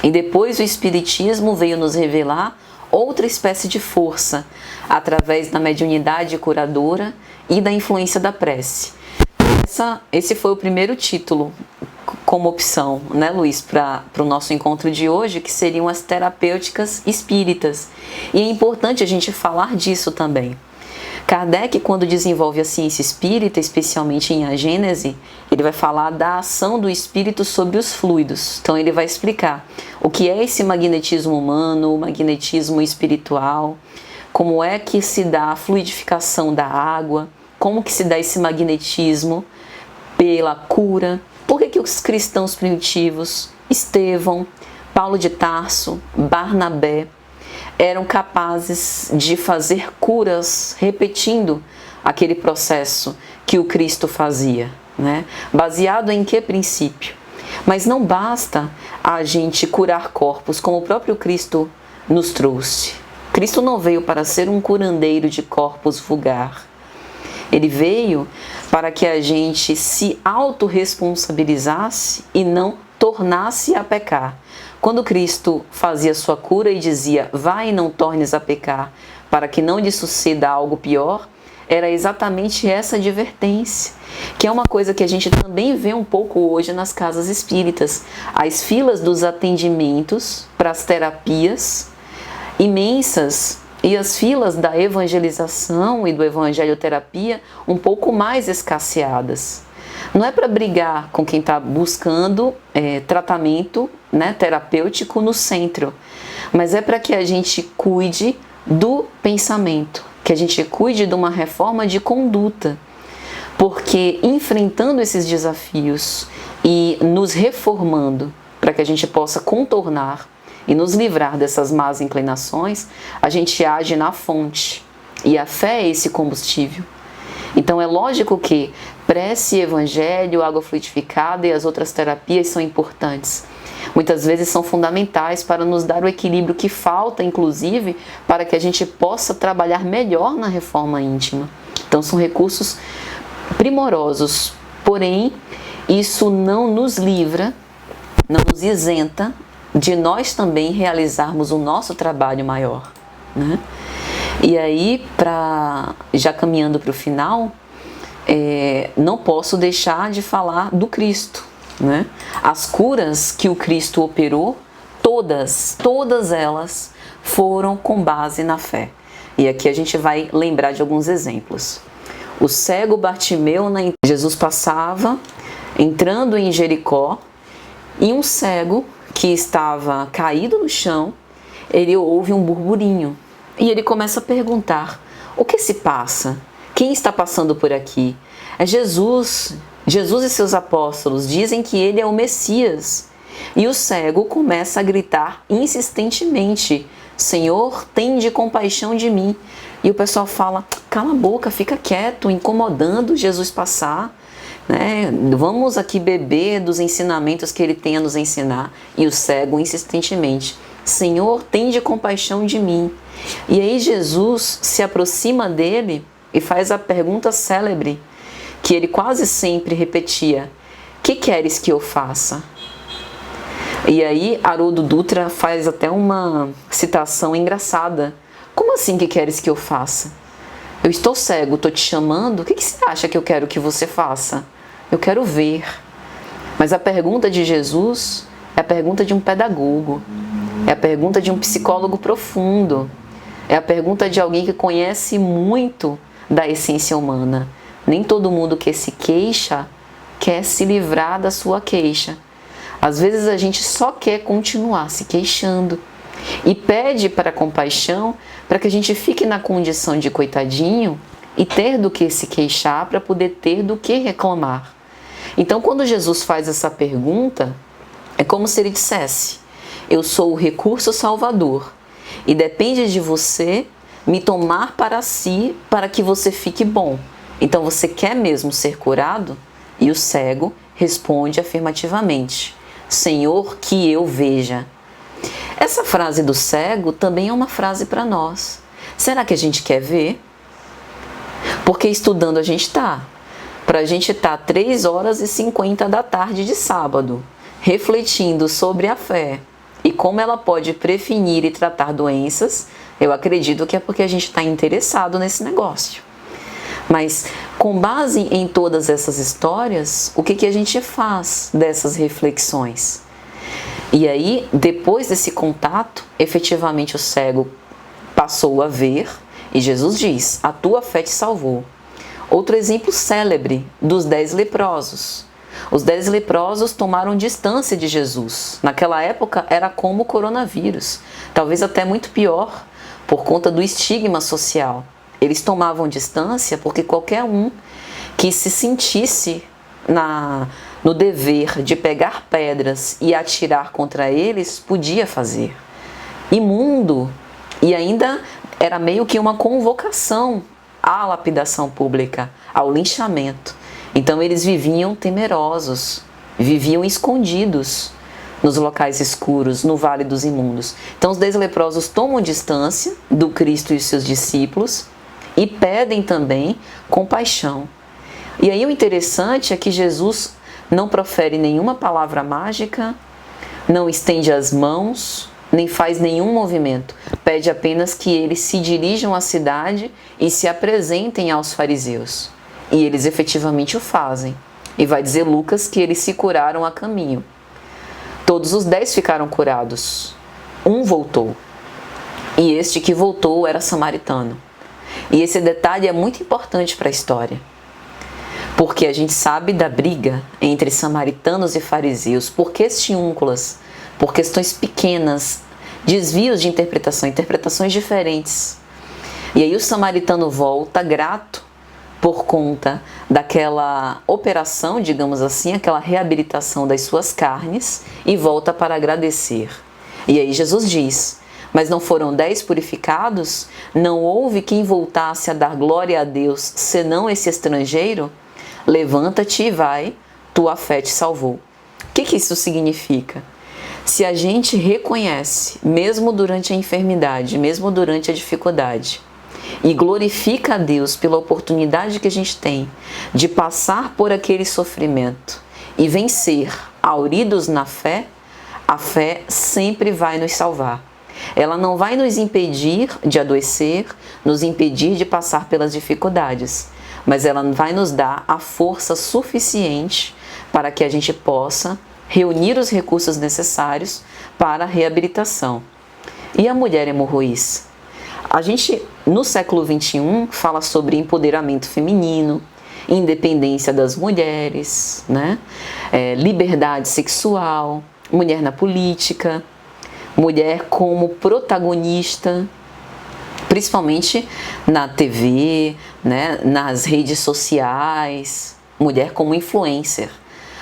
E depois o espiritismo veio nos revelar outra espécie de força, através da mediunidade curadora e da influência da prece. Esse foi o primeiro título como opção, né, Luiz, para o nosso encontro de hoje, que seriam as terapêuticas espíritas. E é importante a gente falar disso também. Kardec, quando desenvolve a ciência espírita, especialmente em A Gênese, ele vai falar da ação do espírito sobre os fluidos. Então ele vai explicar o que é esse magnetismo humano, o magnetismo espiritual, como é que se dá a fluidificação da água, como que se dá esse magnetismo pela cura. Por que os cristãos primitivos, Estevão, Paulo de Tarso, Barnabé, eram capazes de fazer curas repetindo aquele processo que o Cristo fazia, né? Baseado em que princípio? Mas não basta a gente curar corpos como o próprio Cristo nos trouxe. Cristo não veio para ser um curandeiro de corpos vulgar. Ele veio para que a gente se autorresponsabilizasse e não tornasse a pecar. Quando Cristo fazia sua cura e dizia: vai e não tornes a pecar, para que não lhe suceda algo pior, era exatamente essa advertência, que é uma coisa que a gente também vê um pouco hoje nas casas espíritas. As filas dos atendimentos para as terapias imensas e as filas da evangelização e do evangelioterapia um pouco mais escasseadas. Não é para brigar com quem está buscando tratamento, né, terapêutico no centro, mas é para que a gente cuide do pensamento, que a gente cuide de uma reforma de conduta, porque enfrentando esses desafios e nos reformando para que a gente possa contornar e nos livrar dessas más inclinações, a gente age na fonte, e a fé é esse combustível. Então é lógico que prece, evangelho, água fluidificada e as outras terapias são importantes. Muitas vezes são fundamentais para nos dar o equilíbrio que falta, inclusive, para que a gente possa trabalhar melhor na reforma íntima. Então são recursos primorosos, porém isso não nos livra, não nos isenta de nós também realizarmos o nosso trabalho maior, né? E aí, já caminhando para o final, não posso deixar de falar do Cristo, né? As curas que o Cristo operou, todas elas foram com base na fé. E aqui a gente vai lembrar de alguns exemplos. O cego Bartimeu, Jesus passava entrando em Jericó, e um cego que estava caído no chão, ele ouve um burburinho e ele começa a perguntar: o que se passa? Quem está passando por aqui? É Jesus. Jesus e seus apóstolos dizem que ele é o Messias. E o cego começa a gritar insistentemente: Senhor, tende compaixão de mim. E o pessoal fala: cala a boca, fica quieto, incomodando Jesus passar, né? Vamos aqui beber dos ensinamentos que ele tem a nos ensinar. E o cego insistentemente: Senhor, tende compaixão de mim. E aí Jesus se aproxima dele e faz a pergunta célebre que ele quase sempre repetia: que queres que eu faça? E aí Haroldo Dutra faz até uma citação engraçada: como assim que queres que eu faça? Eu estou cego, estou te chamando, o que você acha que eu quero que você faça? Eu quero ver. Mas a pergunta de Jesus é a pergunta de um pedagogo, é a pergunta de um psicólogo profundo, é a pergunta de alguém que conhece muito da essência humana. Nem todo mundo que se queixa quer se livrar da sua queixa. Às vezes a gente só quer continuar se queixando e pede para a compaixão para que a gente fique na condição de coitadinho e ter do que se queixar para poder ter do que reclamar. Então, quando Jesus faz essa pergunta, é como se ele dissesse: eu sou o recurso salvador e depende de você me tomar para si para que você fique bom. Então, você quer mesmo ser curado? E o cego responde afirmativamente: Senhor, que eu veja. Essa frase do cego também é uma frase para nós. Será que a gente quer ver? Porque estudando a gente está. Para a gente estar 3h50 da tarde de sábado, refletindo sobre a fé e como ela pode prevenir e tratar doenças, eu acredito que é porque a gente está interessado nesse negócio. Mas, com base em todas essas histórias, o que a gente faz dessas reflexões? E aí, depois desse contato, efetivamente o cego passou a ver e Jesus diz: a tua fé te salvou. Outro exemplo célebre dos 10 leprosos. Os 10 leprosos tomaram distância de Jesus. Naquela época era como o coronavírus, talvez até muito pior, por conta do estigma social. Eles tomavam distância porque qualquer um que se sentisse no dever de pegar pedras e atirar contra eles podia fazer. Imundo, e ainda era meio que uma convocação à lapidação pública, ao linchamento. Então eles viviam temerosos, viviam escondidos nos locais escuros, no Vale dos Imundos. Então os 10 leprosos tomam distância do Cristo e seus discípulos e pedem também compaixão. E aí o interessante é que Jesus não profere nenhuma palavra mágica, não estende as mãos, nem faz nenhum movimento. Pede apenas que eles se dirijam à cidade e se apresentem aos fariseus. E eles efetivamente o fazem. E vai dizer Lucas que eles se curaram a caminho. Todos os 10 ficaram curados. Um voltou. E este que voltou era samaritano. E esse detalhe é muito importante para a história. Porque a gente sabe da briga entre samaritanos e fariseus por questiúnculas, por questões pequenas, desvios de interpretação, interpretações diferentes. E aí o samaritano volta grato por conta daquela operação, digamos assim, aquela reabilitação das suas carnes, e volta para agradecer. E aí Jesus diz: mas não foram 10 purificados? Não houve quem voltasse a dar glória a Deus, senão esse estrangeiro? Levanta-te e vai, tua fé te salvou. O que isso significa? Se a gente reconhece, mesmo durante a enfermidade, mesmo durante a dificuldade, e glorifica a Deus pela oportunidade que a gente tem de passar por aquele sofrimento e vencer, auridos na fé, a fé sempre vai nos salvar. Ela não vai nos impedir de adoecer, nos impedir de passar pelas dificuldades, mas ela vai nos dar a força suficiente para que a gente possa reunir os recursos necessários para a reabilitação. E a mulher hemorroíça? A gente, no século XXI, fala sobre empoderamento feminino, independência das mulheres, né? Liberdade sexual, mulher na política, mulher como protagonista, principalmente na TV, né? Nas redes sociais, mulher como influencer.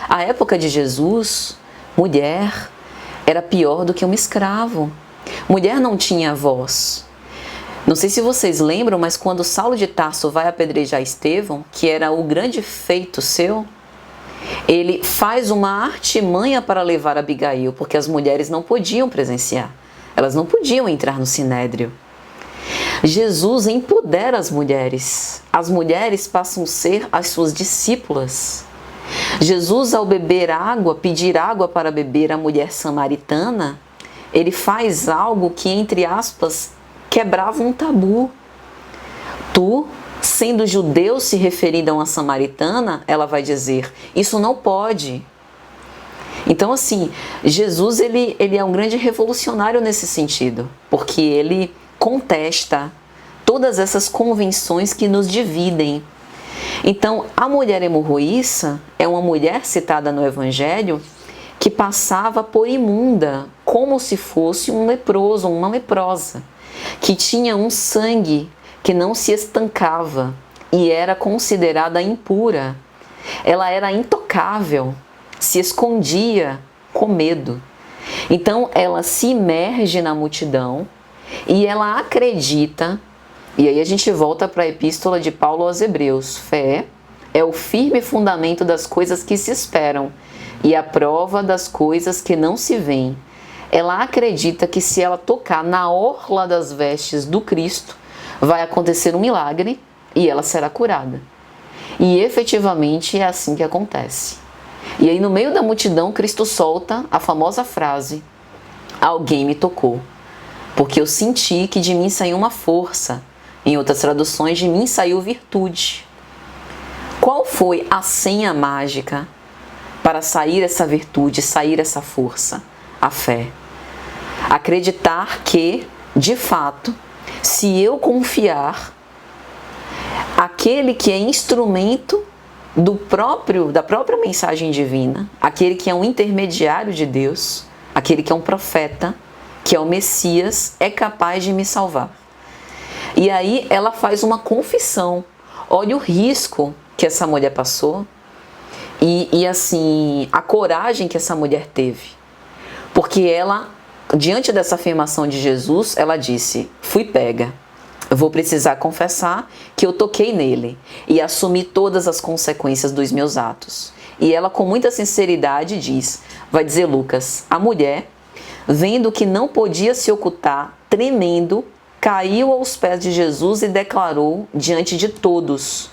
A época de Jesus, mulher era pior do que um escravo. Mulher não tinha voz. Não sei se vocês lembram, mas quando Saulo de Tarso vai apedrejar Estevão, que era o grande feito seu, ele faz uma artimanha para levar Abigail, porque as mulheres não podiam presenciar, elas não podiam entrar no sinédrio. Jesus empodera as mulheres passam a ser as suas discípulas. Jesus, ao beber água, pedir água para beber a mulher samaritana, ele faz algo que, entre aspas, quebrava um tabu. Tu, sendo judeu, se referindo a uma samaritana, ela vai dizer, isso não pode. Então, assim, Jesus ele é um grande revolucionário nesse sentido, porque ele contesta todas essas convenções que nos dividem. Então, a mulher hemorroíça é uma mulher citada no Evangelho que passava por imunda, como se fosse um leproso, uma leprosa, que tinha um sangue que não se estancava e era considerada impura. Ela era intocável, se escondia com medo. Então ela se imerge na multidão e ela acredita, e aí a gente volta para a epístola de Paulo aos Hebreus: fé é o firme fundamento das coisas que se esperam e a prova das coisas que não se veem. Ela acredita que se ela tocar na orla das vestes do Cristo, vai acontecer um milagre e ela será curada. E efetivamente é assim que acontece. E aí no meio da multidão, Cristo solta a famosa frase: alguém me tocou, porque eu senti que de mim saiu uma força. Em outras traduções, de mim saiu virtude. Qual foi a senha mágica para sair essa virtude, sair essa força? A fé. Acreditar que, de fato, se eu confiar, aquele que é instrumento da própria mensagem divina, aquele que é um intermediário de Deus, aquele que é um profeta, que é o Messias, é capaz de me salvar. E aí ela faz uma confissão. Olha o risco que essa mulher passou e assim, a coragem que essa mulher teve. Porque ela, diante dessa afirmação de Jesus, ela disse: fui pega, eu vou precisar confessar que eu toquei nele e assumir todas as consequências dos meus atos. E ela, com muita sinceridade, diz, vai dizer Lucas: a mulher, vendo que não podia se ocultar, tremendo, caiu aos pés de Jesus e declarou diante de todos: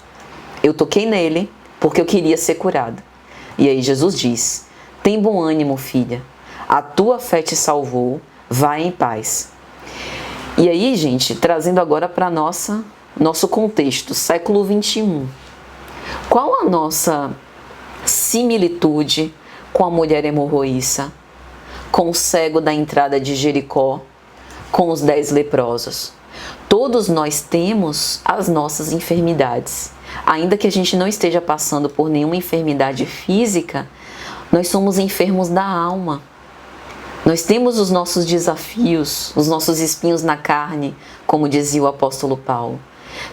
eu toquei nele porque eu queria ser curada. E aí Jesus diz: tem bom ânimo, filha, a tua fé te salvou, vai em paz. E aí, gente, trazendo agora para nosso contexto, século 21. Qual a nossa similitude com a mulher hemorroíça, com o cego da entrada de Jericó, com os 10 leprosos? Todos nós temos as nossas enfermidades. Ainda que a gente não esteja passando por nenhuma enfermidade física, nós somos enfermos da alma. Nós temos os nossos desafios, os nossos espinhos na carne, como dizia o apóstolo Paulo.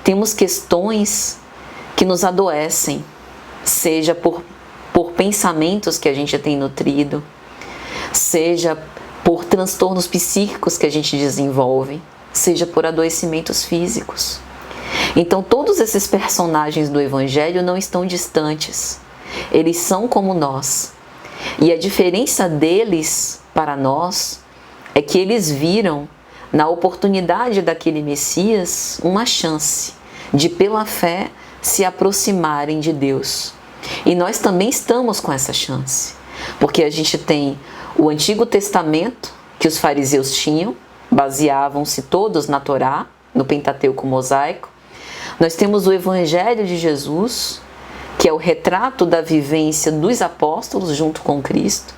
Temos questões que nos adoecem, seja por pensamentos que a gente tem nutrido, seja por transtornos psíquicos que a gente desenvolve, seja por adoecimentos físicos. Então, todos esses personagens do Evangelho não estão distantes. Eles são como nós. E a diferença deles para nós é que eles viram na oportunidade daquele Messias uma chance de, pela fé, se aproximarem de Deus. E nós também estamos com essa chance, porque a gente tem o Antigo Testamento que os fariseus tinham, baseavam-se todos na Torá, no Pentateuco mosaico. Nós temos o Evangelho de Jesus, que é o retrato da vivência dos apóstolos junto com Cristo.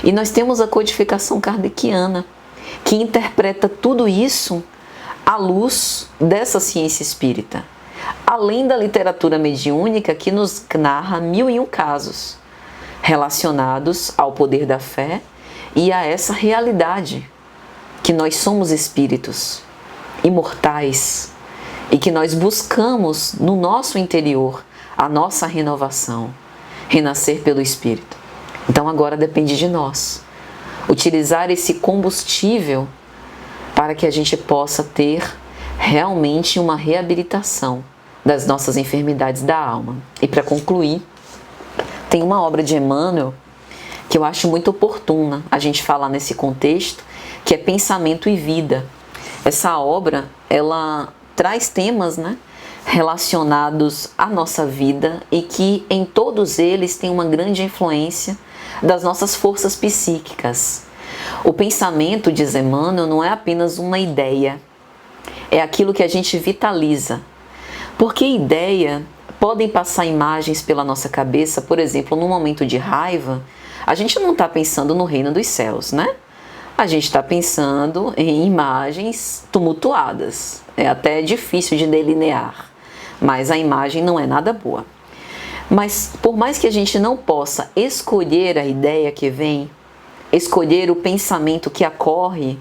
E nós temos a codificação kardeciana, que interpreta tudo isso à luz dessa ciência espírita. Além da literatura mediúnica, que nos narra 1001 casos relacionados ao poder da fé e a essa realidade, que nós somos espíritos imortais e que nós buscamos no nosso interior a nossa renovação, renascer pelo Espírito. Então agora depende de nós utilizar esse combustível para que a gente possa ter realmente uma reabilitação das nossas enfermidades da alma. E para concluir, tem uma obra de Emmanuel que eu acho muito oportuna a gente falar nesse contexto, que é Pensamento e Vida. Essa obra, ela traz temas, relacionados à nossa vida e que em todos eles tem uma grande influência das nossas forças psíquicas. O pensamento, diz Emmanuel, não é apenas uma ideia, é aquilo que a gente vitaliza. Porque ideia, podem passar imagens pela nossa cabeça, por exemplo, num momento de raiva, a gente não está pensando no reino dos céus, A gente está pensando em imagens tumultuadas. É até difícil de delinear, mas a imagem não é nada boa. Mas por mais que a gente não possa escolher a ideia que vem, escolher o pensamento que ocorre,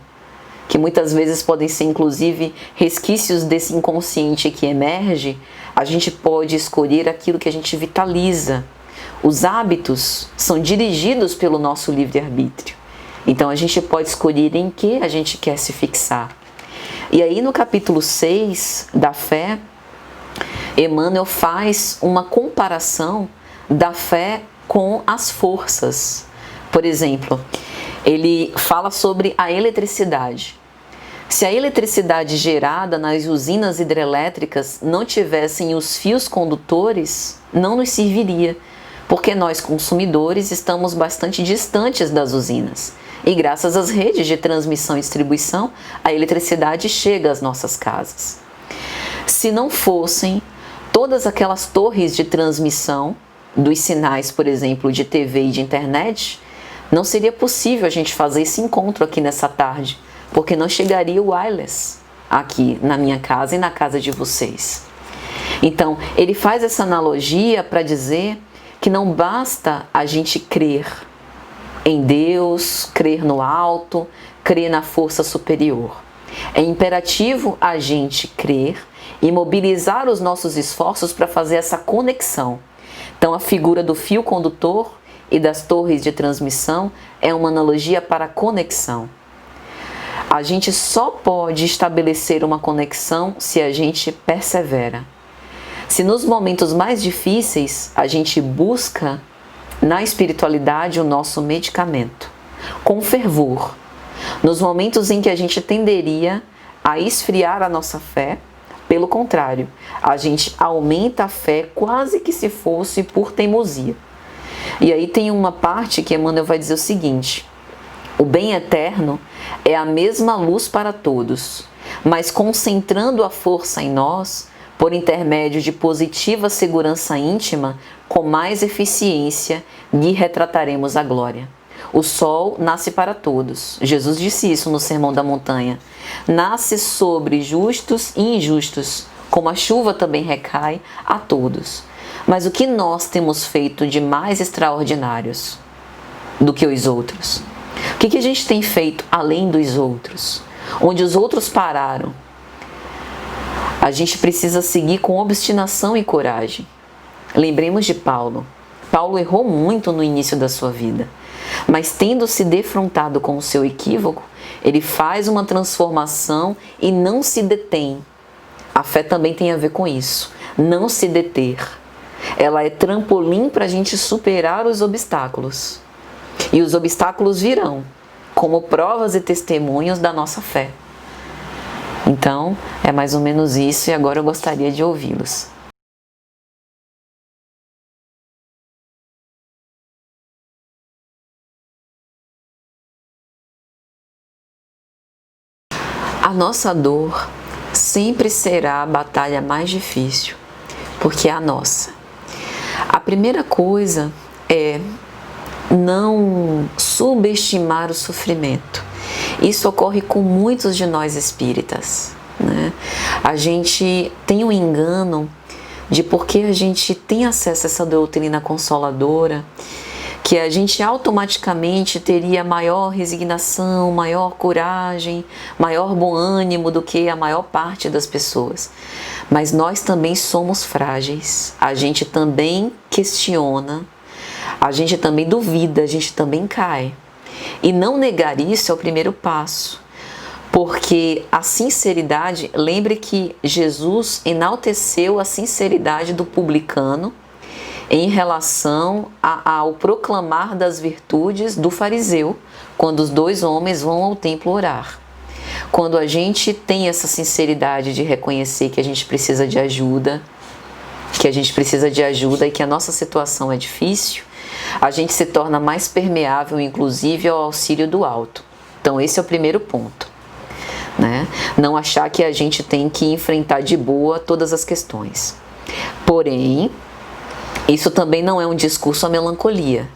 que muitas vezes podem ser inclusive resquícios desse inconsciente que emerge, a gente pode escolher aquilo que a gente vitaliza. Os hábitos são dirigidos pelo nosso livre-arbítrio. Então a gente pode escolher em que a gente quer se fixar. E aí no capítulo 6 da fé, Emmanuel faz uma comparação da fé com as forças. Por exemplo, ele fala sobre a eletricidade. Se a eletricidade gerada nas usinas hidrelétricas não tivessem os fios condutores, não nos serviria, porque nós, consumidores, estamos bastante distantes das usinas. E graças às redes de transmissão e distribuição, a eletricidade chega às nossas casas. Se não fossem todas aquelas torres de transmissão dos sinais, por exemplo, de TV e de internet, não seria possível a gente fazer esse encontro aqui nessa tarde, porque não chegaria o wireless aqui na minha casa e na casa de vocês. Então, ele faz essa analogia para dizer que não basta a gente crer em Deus, crer no alto, crer na força superior. É imperativo a gente crer e mobilizar os nossos esforços para fazer essa conexão. Então, a figura do fio condutor e das torres de transmissão é uma analogia para a conexão. A gente só pode estabelecer uma conexão se a gente persevera. Se nos momentos mais difíceis a gente busca na espiritualidade o nosso medicamento, com fervor, nos momentos em que a gente tenderia a esfriar a nossa fé, pelo contrário, a gente aumenta a fé quase que se fosse por teimosia. E aí tem uma parte que Emmanuel vai dizer o seguinte: O bem eterno é a mesma luz para todos, mas concentrando a força em nós, por intermédio de positiva segurança íntima, com mais eficiência lhe retrataremos a glória. O sol nasce para todos. Jesus disse isso no Sermão da Montanha. Nasce sobre justos e injustos, como a chuva também recai a todos. Mas o que nós temos feito de mais extraordinários do que os outros? O que a gente tem feito além dos outros? Onde os outros pararam, a gente precisa seguir com obstinação e coragem. Lembremos de Paulo. Paulo errou muito no início da sua vida, mas tendo se defrontado com o seu equívoco, ele faz uma transformação e não se detém. A fé também tem a ver com isso, não se deter. Ela é trampolim para a gente superar os obstáculos. E os obstáculos virão como provas e testemunhos da nossa fé. Então, é mais ou menos isso, e agora eu gostaria de ouvi-los. A nossa dor sempre será a batalha mais difícil, porque é a nossa. A primeira coisa é não subestimar o sofrimento. Isso ocorre com muitos de nós espíritas, né? A gente tem um engano de porque a gente tem acesso a essa doutrina consoladora, que a gente automaticamente teria maior resignação, maior coragem, maior bom ânimo do que a maior parte das pessoas. Mas nós também somos frágeis, a gente também questiona, a gente também duvida, a gente também cai. E não negar isso é o primeiro passo, porque a sinceridade, lembre que Jesus enalteceu a sinceridade do publicano em relação ao proclamar das virtudes do fariseu, quando os dois homens vão ao templo orar. Quando a gente tem essa sinceridade de reconhecer que a gente precisa de ajuda, e que a nossa situação é difícil, a gente se torna mais permeável, inclusive, ao auxílio do alto. Então, esse é o primeiro ponto, né? Não achar que a gente tem que enfrentar de boa todas as questões. Porém, isso também não é um discurso à melancolia.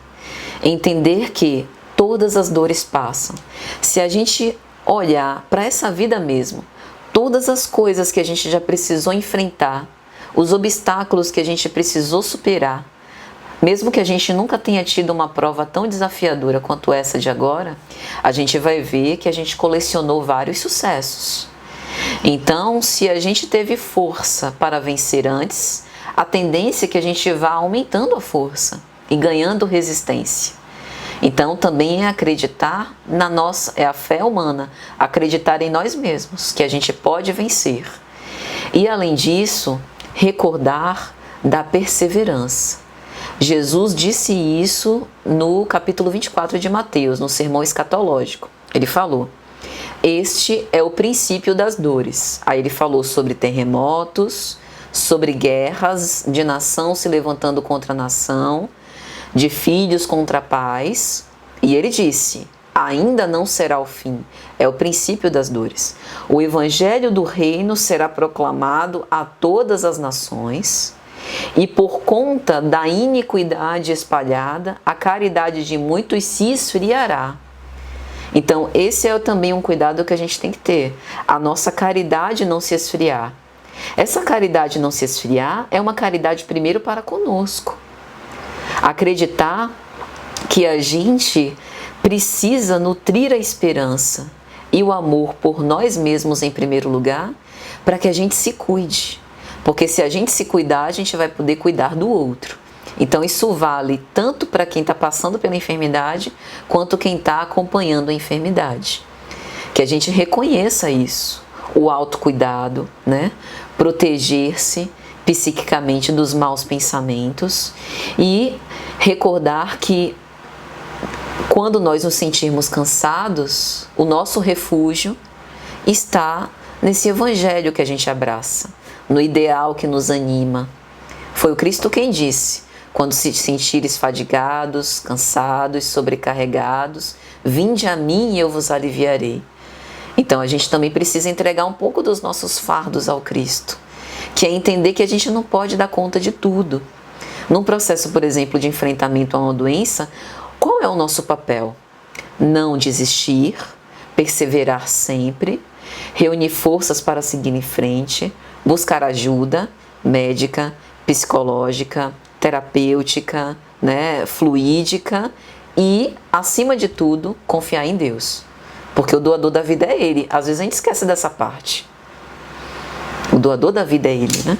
Entender que todas as dores passam. Se a gente olhar para essa vida mesmo, todas as coisas que a gente já precisou enfrentar, os obstáculos que a gente precisou superar, mesmo que a gente nunca tenha tido uma prova tão desafiadora quanto essa de agora, a gente vai ver que a gente colecionou vários sucessos. Então, se a gente teve força para vencer antes, a tendência é que a gente vá aumentando a força e ganhando resistência. Então, também é acreditar na nossa, é a fé humana, acreditar em nós mesmos, que a gente pode vencer. E, além disso, recordar da perseverança. Jesus disse isso no capítulo 24 de Mateus, no sermão escatológico. Ele falou: este é o princípio das dores. Aí ele falou sobre terremotos, sobre guerras de nação se levantando contra nação, de filhos contra pais. E ele disse: ainda não será o fim, é o princípio das dores. O evangelho do reino será proclamado a todas as nações, e por conta da iniquidade espalhada, a caridade de muitos se esfriará. Então, esse é também um cuidado que a gente tem que ter, a nossa caridade não se esfriar. Essa caridade não se esfriar é uma caridade primeiro para conosco. Acreditar que a gente precisa nutrir a esperança e o amor por nós mesmos em primeiro lugar, para que a gente se cuide. Porque se a gente se cuidar, a gente vai poder cuidar do outro. Então isso vale tanto para quem está passando pela enfermidade, quanto quem está acompanhando a enfermidade. Que a gente reconheça isso, o autocuidado, né? Proteger-se psiquicamente dos maus pensamentos e recordar que quando nós nos sentirmos cansados, o nosso refúgio está nesse evangelho que a gente abraça, no ideal que nos anima. Foi o Cristo quem disse: Quando se sentires fadigados, cansados, sobrecarregados, vinde a mim e eu vos aliviarei. Então a gente também precisa entregar um pouco dos nossos fardos ao Cristo, que é entender que a gente não pode dar conta de tudo. Num processo, por exemplo, de enfrentamento a uma doença, qual é o nosso papel? Não desistir, perseverar sempre, reunir forças para seguir em frente, buscar ajuda médica, psicológica, terapêutica, fluídica e, acima de tudo, confiar em Deus. Porque o doador da vida é Ele. Às vezes a gente esquece dessa parte. O doador da vida é Ele, né?